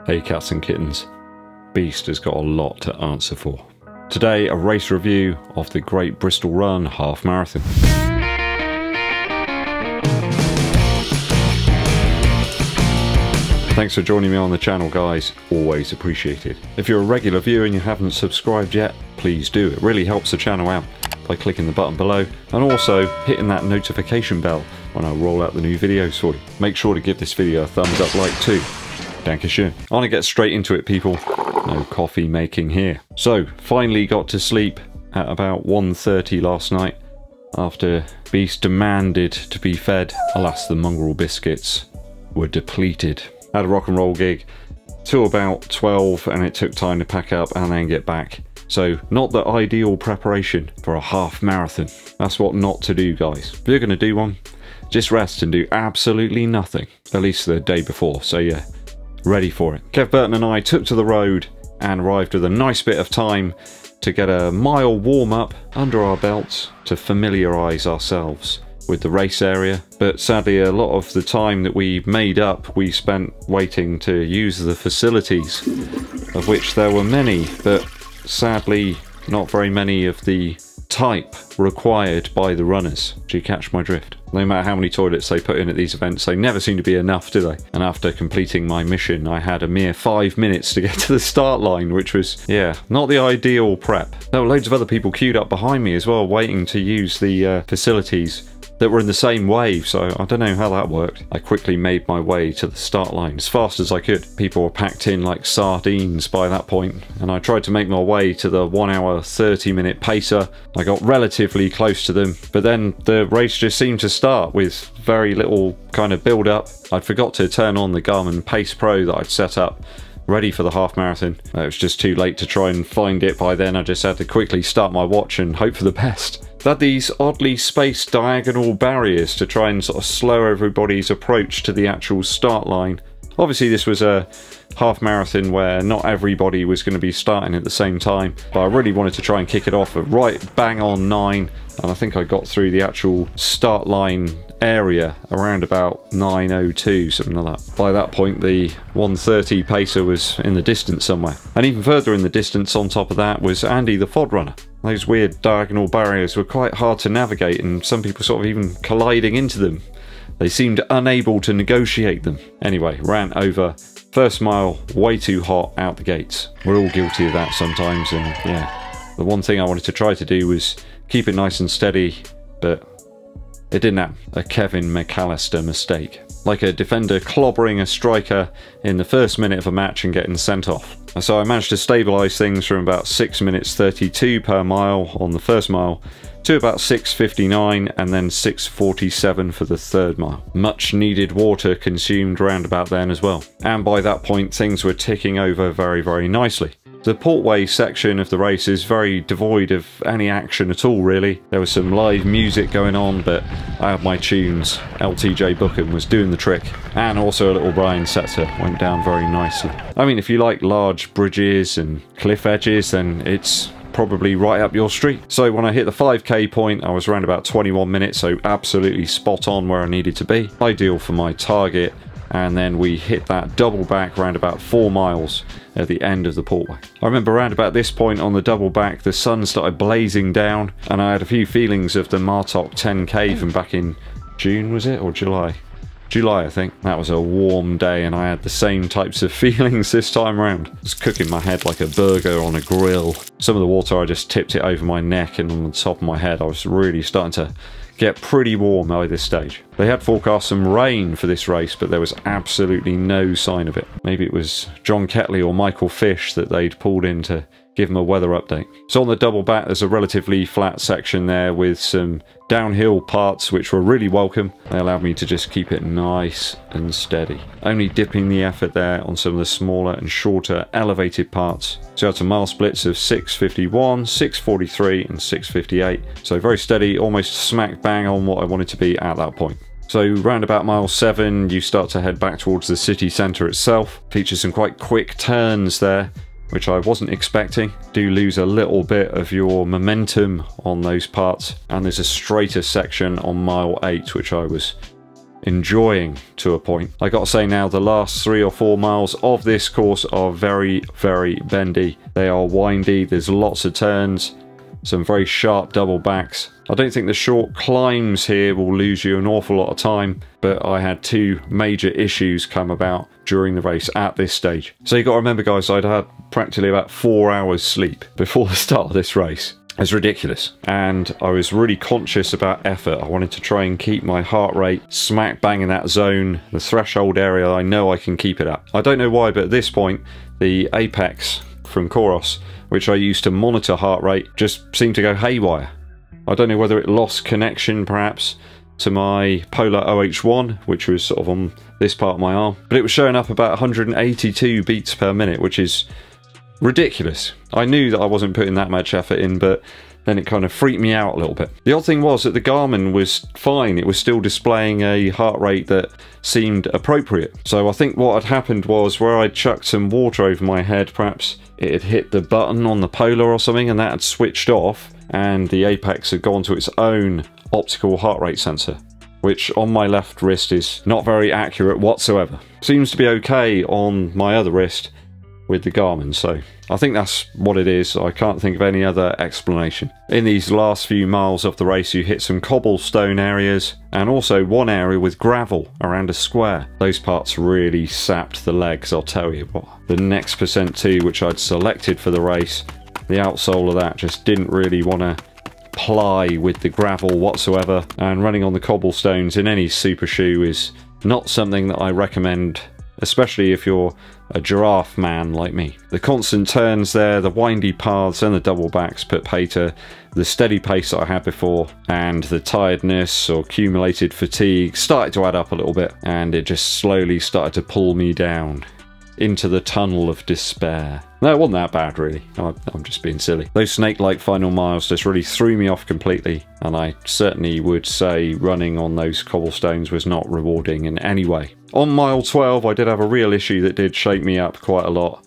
Hey cats and kittens, Beast has got a lot to answer for. Today a race review of the Great Bristol Run half marathon. Thanks for joining me on the channel guys, always appreciated. If you're a regular viewer and you haven't subscribed yet, please do, it really helps the channel out by clicking the button below and also hitting that notification bell when I roll out the new videos for you. Make sure to give this video a thumbs up like too. Dankeschön. I want to get straight into it people, no coffee making here. So, finally got to sleep at about 1:30 last night after Beast demanded to be fed. Alas, the mongrel biscuits were depleted. Had a rock and roll gig till about 12 and it took time to pack up and then get back. So, not the ideal preparation for a half marathon. That's what not to do guys. If you're going to do one, just rest and do absolutely nothing. At least the day before, so yeah. Ready for it. Kev Burton and I took to the road and arrived with a nice bit of time to get a mile warm-up under our belts to familiarise ourselves with the race area, but sadly a lot of the time that we made up we spent waiting to use the facilities, of which there were many, but sadly not very many of the type required by the runners. Do you catch my drift? No matter how many toilets they put in at these events, they never seem to be enough, do they? And after completing my mission, I had a mere 5 minutes to get to the start line, which was, yeah, not the ideal prep. There were loads of other people queued up behind me as well, waiting to use the facilities that were in the same wave, so I don't know how that worked. I quickly made my way to the start line as fast as I could. People were packed in like sardines by that point, and I tried to make my way to the 1 hour 30-minute pacer. I got relatively close to them, but then the race just seemed to start with very little kind of build up. I forgot to turn on the Garmin Pace Pro that I'd set up ready for the half marathon. It was just too late to try and find it by then. I just had to quickly start my watch and hope for the best. They had these oddly spaced diagonal barriers to try and sort of slow everybody's approach to the actual start line. Obviously this was a half marathon where not everybody was going to be starting at the same time, but I really wanted to try and kick it off at right bang on 9, and I think I got through the actual start line area around about 9:02, something like that. By that point the 1:30 pacer was in the distance somewhere, and even further in the distance on top of that was Andy the FOD runner. Those weird diagonal barriers were quite hard to navigate, and some people sort of even colliding into them. They seemed unable to negotiate them. Anyway, ran over. First mile, way too hot out the gates. We're all guilty of that sometimes, and yeah. The one thing I wanted to try to do was keep it nice and steady, but it didn't happen. A Kevin McAllister mistake. Like a defender clobbering a striker in the first minute of a match and getting sent off. So I managed to stabilise things from about 6 minutes 32 per mile on the first mile to about 6:59 and then 6:47 for the third mile. Much needed water consumed round about then as well. And by that point things were ticking over very, very nicely. The Portway section of the race is very devoid of any action at all really. There was some live music going on, but I had my tunes. LTJ Bookham was doing the trick, and also a little Brian Setzer went down very nicely. I mean, if you like large bridges and cliff edges, then it's probably right up your street. So when I hit the 5k point I was around about 21 minutes, so absolutely spot on where I needed to be. Ideal for my target. And then we hit that double back around about 4 miles at the end of the Portway. I remember around about this point on the double back the sun started blazing down, and I had a few feelings of the Martok 10k from back in June, was it, or July? July I think. That was a warm day and I had the same types of feelings this time around. I was cooking my head like a burger on a grill. Some of the water I just tipped it over my neck, and on the top of my head I was really starting to get pretty warm by this stage. They had forecast some rain for this race, but there was absolutely no sign of it. Maybe it was John Ketley or Michael Fish that they'd pulled in to give them a weather update. So on the double back there's a relatively flat section there with some downhill parts which were really welcome. They allowed me to just keep it nice and steady, only dipping the effort there on some of the smaller and shorter elevated parts. So I had some mile splits of 6:51, 6:43 and 6:58, so very steady, almost smack bang on what I wanted to be at that point. So round about mile 7 you start to head back towards the city centre itself. Features some quite quick turns there, which I wasn't expecting. Do lose a little bit of your momentum on those parts, and there's a straighter section on mile 8 which I was enjoying to a point. I gotta say now, the last 3 or 4 miles of this course are very, very bendy. They are windy, there's lots of turns, some very sharp double backs. I don't think the short climbs here will lose you an awful lot of time, but I had 2 major issues come about during the race at this stage. So you got to remember, guys, I'd had practically about 4 hours sleep before the start of this race. It's ridiculous, and I was really conscious about effort. I wanted to try and keep my heart rate smack bang in that zone, the threshold area I know I can keep it at. I don't know why, but at this point the apex from Coros, which I used to monitor heart rate, just seemed to go haywire. I don't know whether it lost connection perhaps to my Polar OH1, which was sort of on this part of my arm, but it was showing up about 182 beats per minute, which is ridiculous. I knew that I wasn't putting that much effort in, but then it kind of freaked me out a little bit. The odd thing was that the Garmin was fine. It was still displaying a heart rate that seemed appropriate. So I think what had happened was, where I'd chucked some water over my head, perhaps it had hit the button on the Polar or something, and that had switched off, and the Apex had gone to its own optical heart rate sensor, which on my left wrist is not very accurate whatsoever. Seems to be okay on my other wrist with the Garmin, so I think that's what it is. I can't think of any other explanation. In these last few miles of the race, you hit some cobblestone areas and also one area with gravel around a square. Those parts really sapped the legs, I'll tell you what. The next percent 2, which I'd selected for the race, the outsole of that just didn't really want to ply with the gravel whatsoever, and running on the cobblestones in any super shoe is not something that I recommend, especially if you're a giraffe man like me. The constant turns there, the windy paths and the double backs put pay to the steady pace that I had before, and the tiredness or accumulated fatigue started to add up a little bit, and it just slowly started to pull me down into the tunnel of despair. No, it wasn't that bad really. I'm just being silly. Those snake-like final miles just really threw me off completely, and I certainly would say running on those cobblestones was not rewarding in any way. On mile 12, I did have a real issue that did shake me up quite a lot.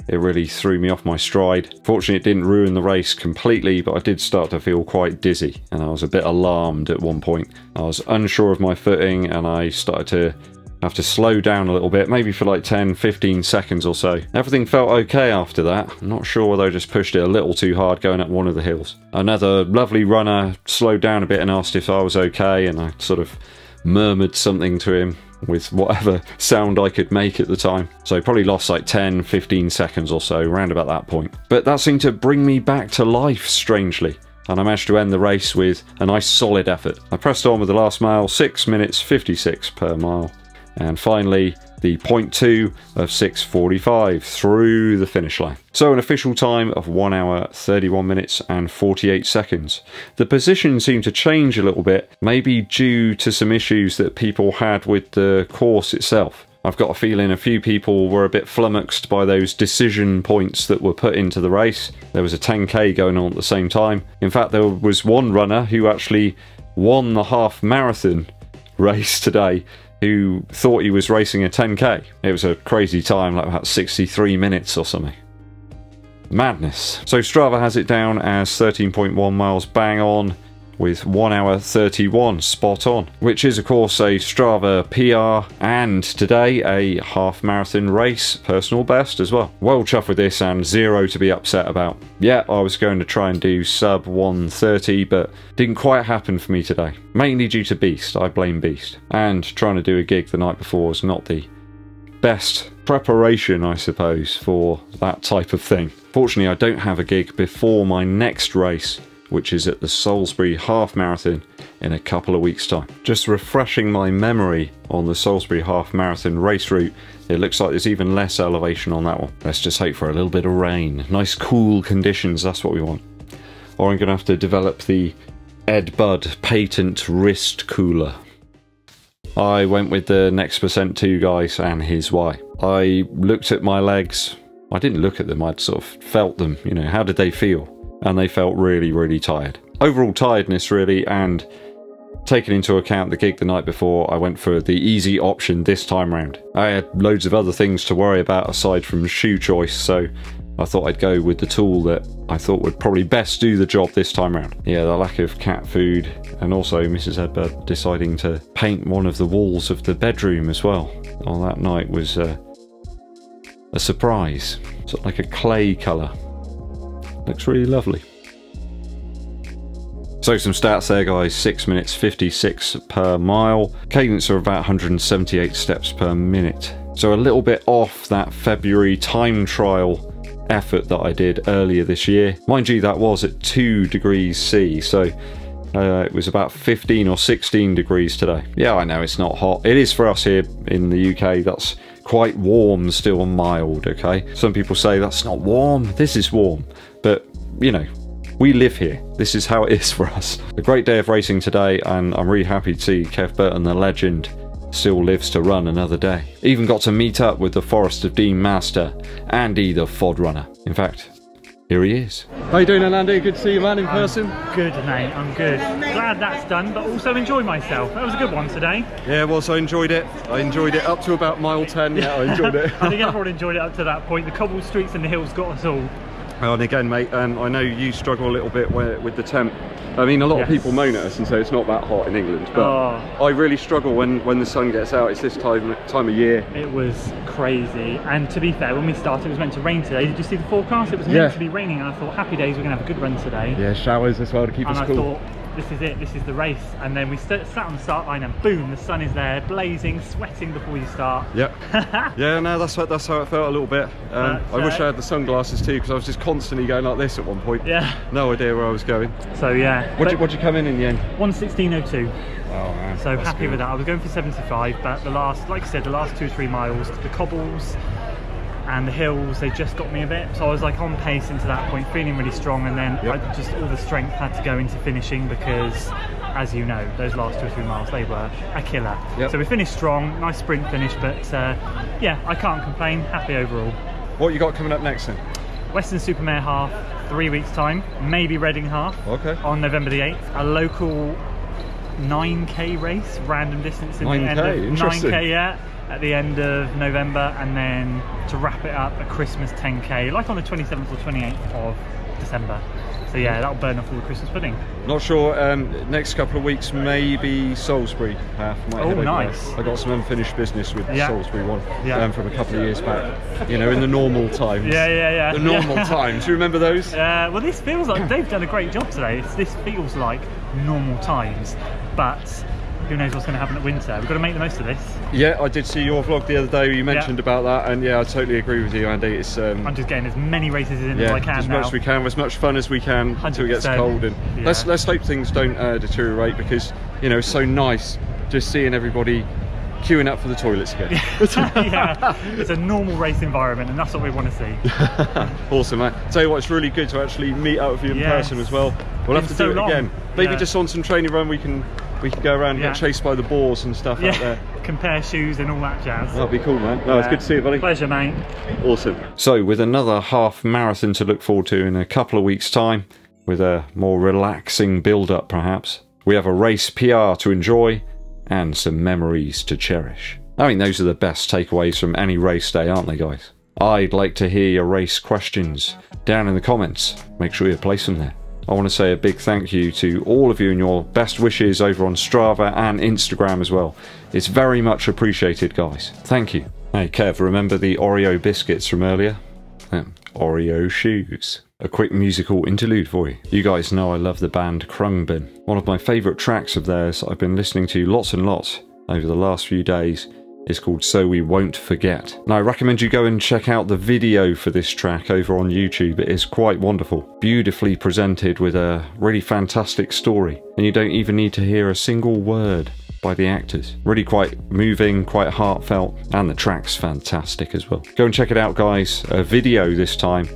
It really threw me off my stride. Fortunately, it didn't ruin the race completely, but I did start to feel quite dizzy, and I was a bit alarmed at one point. I was unsure of my footing, and I started to have to slow down a little bit, maybe for like 10-15 seconds or so. Everything felt okay after that. I'm not sure whether I just pushed it a little too hard going up one of the hills. Another lovely runner slowed down a bit and asked if I was okay, and I sort of murmured something to him with whatever sound I could make at the time. So probably lost like 10-15 seconds or so, round about that point. But that seemed to bring me back to life, strangely, and I managed to end the race with a nice solid effort. I pressed on with the last mile, 6 minutes 56 per mile. And finally, the 0.2 of 6:45 through the finish line. So an official time of 1 hour, 31 minutes and 48 seconds. The position seemed to change a little bit, maybe due to some issues that people had with the course itself. I've got a feeling a few people were a bit flummoxed by those decision points that were put into the race. There was a 10k going on at the same time. In fact, there was one runner who actually won the half marathon race today, who thought he was racing a 10k. It was a crazy time, like about 63 minutes or something. Madness. So Strava has it down as 13.1 miles bang on, with 1 hour 31 spot on, which is of course a Strava PR, and today a half marathon race personal best as well. Well chuffed with this, and zero to be upset about. Yeah, I was going to try and do sub 1:30, but didn't quite happen for me today, mainly due to Beast. I blame Beast, and trying to do a gig the night before was not the best preparation, I suppose, for that type of thing. Fortunately, I don't have a gig before my next race, which is at the Salisbury Half Marathon in a couple of weeks' time. Just refreshing my memory on the Salisbury Half Marathon race route, it looks like there's even less elevation on that one. Let's just hope for a little bit of rain. Nice cool conditions, that's what we want. Or I'm going to have to develop the Eddbud patent wrist cooler. I went with the next percent 2 guys, and here's why. I looked at my legs. I didn't look at them, I'd sort of felt them, you know, how did they feel? And they felt really, really tired. Overall tiredness really, and taking into account the gig the night before, I went for the easy option this time round. I had loads of other things to worry about aside from shoe choice, so I thought I'd go with the tool that I thought would probably best do the job this time around. Yeah, the lack of cat food, and also Mrs. Eddbud deciding to paint one of the walls of the bedroom as well on that night was a surprise. Sort of like a clay colour. Looks really lovely. So some stats there guys, 6 minutes 56 per mile, cadence of about 178 steps per minute. So a little bit off that February time trial effort that I did earlier this year. Mind you, that was at 2 degrees C, so it was about 15 or 16 degrees today. Yeah, I know it's not hot. It is for us here in the UK. That's quite warm, still mild, okay? Some people say that's not warm, this is warm, but you know, we live here. This is how it is for us. A great day of racing today, and I'm really happy to see Kev Burton, the legend, still lives to run another day. Even got to meet up with the Forest of Dean master, Andy the Fod runner. In fact, here he is. How you doing, Andy? Good to see you, man, in person. Good, mate. I'm good. Glad that's done, but also enjoyed myself. That was a good one today. Yeah, well, so I enjoyed it. I enjoyed it up to about mile 10. Yeah, I enjoyed it. I think everyone enjoyed it up to that point. The cobbled streets and the hills got us all. And again, mate, I know you struggle a little bit with the temp. I mean, a lot of people moan at us and say it's not that hot in England, but I really struggle when the sun gets out. It's this time of year. It was crazy, and to be fair, when we started, it was meant to rain today. Did you see the forecast? It was meant to be raining, and I thought, happy days, we're going to have a good run today. Yeah, showers as well to keep us cool. And I thought, this is it, this is the race. And then we sat on the start line, and boom, the sun is there, blazing, sweating before you start. Yep. Yeah, no, that's how it felt a little bit. I wish I had the sunglasses too, because I was just constantly going like this at one point. Yeah. No idea where I was going. So yeah. What'd you come in the end? 1:16:02. Oh man. So happy with that. I was going for 75, but the last, like I said, the last 2 or 3 miles, the cobbles and the hills, they just got me a bit. So I was like on pace into that point, feeling really strong, and then I just, all the strength had to go into finishing because, as you know, those last 2 or 3 miles, they were a killer. So we finished strong, nice sprint finish, but yeah, I can't complain, happy overall. What you got coming up next then? Western Supermare half, 3 weeks time, maybe Reading half on November the 8th. A local 9k race, random distance in the end of 9k, yeah, at the end of November, and then to wrap it up, a Christmas 10k, like on the 27th or 28th of December. So yeah, that'll burn off all the Christmas pudding. Not sure, next couple of weeks maybe Salisbury half. Oh, nice. I got some unfinished business with the Salisbury one from a couple of years back. You know, in the normal times. Yeah. The normal times. Do you remember those? Yeah, well this feels like, they've done a great job today. This feels like normal times, but who knows what's going to happen at winter. We've got to make the most of this. Yeah, I did see your vlog the other day where you mentioned about that, and yeah, I totally agree with you, Andy. It's I'm just getting as many races in as I can as much as we can, as much fun as we can until it gets cold, and let's hope things don't deteriorate, because you know, it's so nice just seeing everybody queuing up for the toilets again. Yeah, it's a normal race environment, and that's what we want to see. Awesome, man. Tell you what, it's really good to actually meet up with you in person as well. We'll have to do it again. Maybe just on some training run we can go around and get chased by the boars and stuff out there. Compare shoes and all that jazz. That'd be cool, man. No, it's good to see you, buddy. Pleasure, mate. Awesome. So with another half marathon to look forward to in a couple of weeks' time, with a more relaxing build-up perhaps, we have a race PR to enjoy and some memories to cherish. I mean, those are the best takeaways from any race day, aren't they, guys? I'd like to hear your race questions down in the comments. Make sure you place them there. I want to say a big thank you to all of you and your best wishes over on Strava and Instagram as well. It's very much appreciated, guys. Thank you. Hey Kev, remember the Oreo biscuits from earlier? Oreo shoes. A quick musical interlude for you. You guys know I love the band Krungbin. One of my favourite tracks of theirs I've been listening to lots and lots over the last few days is called So We Won't Forget. Now I recommend you go and check out the video for this track over on YouTube. It is quite wonderful. Beautifully presented with a really fantastic story. And you don't even need to hear a single word by the actors. Really quite moving, quite heartfelt, and the track's fantastic as well. Go and check it out, guys. A video this time.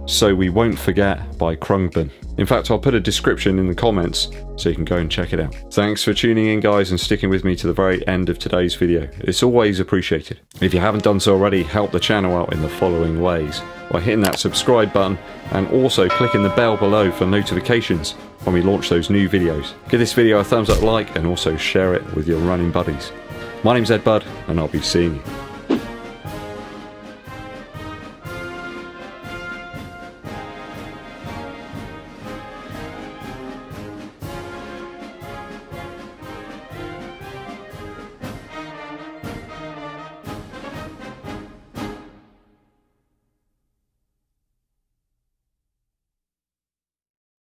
So We Won't Forget by Krungbin. In fact, I'll put a description in the comments so you can go and check it out. Thanks for tuning in, guys, and sticking with me to the very end of today's video. It's always appreciated. If you haven't done so already, help the channel out in the following ways. By hitting that subscribe button and also clicking the bell below for notifications when we launch those new videos. Give this video a thumbs up like and also share it with your running buddies. My name's Eddbud, and I'll be seeing you